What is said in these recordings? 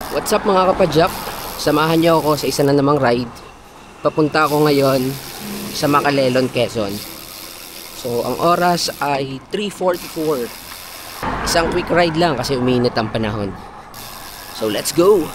What's up mga kapadyak? Samahan niyo ako sa isa na namang ride. Papunta ako ngayon sa Macalelon, Quezon. So ang oras ay 3:44. Isang quick ride lang kasi uminit ang panahon. So let's go!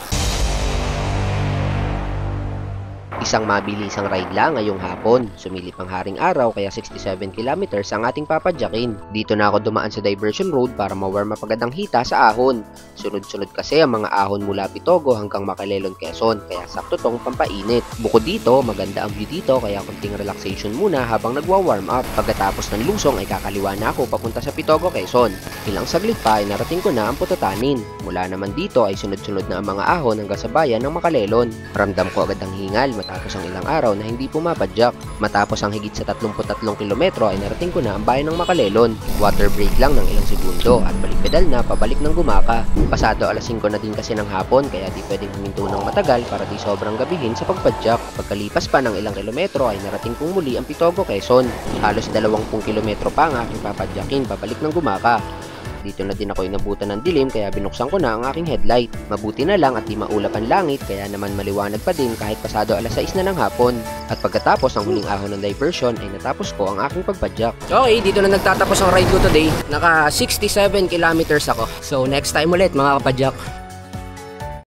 Isang mabilisang ride lang ngayong hapon. Sumilip ang haring araw kaya 67 kilometers ang ating papadyakin. Dito na ako dumaan sa diversion road para ma-warm up agad ang hita sa ahon. Sunod-sunod kasi ang mga ahon mula Pitogo hanggang Macalelon, Quezon kaya sakto tong pampainit. Bukod dito, maganda ang view dito kaya konting relaxation muna habang nagwa-warm up. Pagkatapos ng lusong ay kakaliwa na ako papunta sa Pitogo, Quezon. Ilang saglit pa ay narating ko na ang Pututanin. Mula naman dito ay sunod-sunod na ang mga ahon hanggang sa bayan ng Macalelon. Ramdam ko agad ang hingal matapos ang ilang araw na hindi pumapadyak. Matapos ang higit sa 33 kilometro ay narating ko na ang bayan ng Macalelon. Water break lang ng ilang segundo at balik pedal na pabalik ng Gumaka. Pasado alas 5 na din kasi ng hapon kaya di pwedeng huminto ng matagal para di sobrang gabihin sa pagpadyak. Pagkalipas pa ng ilang kilometro ay narating kong muli ang Pitogo, Quezon. Halos 20 kilometro pa ang aking papadyakin pabalik ng Gumaka. Dito na din ako inabutan ng dilim kaya binuksan ko na ang aking headlight. Mabuti na lang at di maulap ang langit kaya naman maliwanag pa din kahit pasado alas 6 na ng hapon. At pagkatapos ng huling ahon ng diversion ay natapos ko ang aking pagpadyak. Okay, dito na nagtatapos ang ride ko today. Naka 67 kilometers ako. So next time ulit mga kapadyak.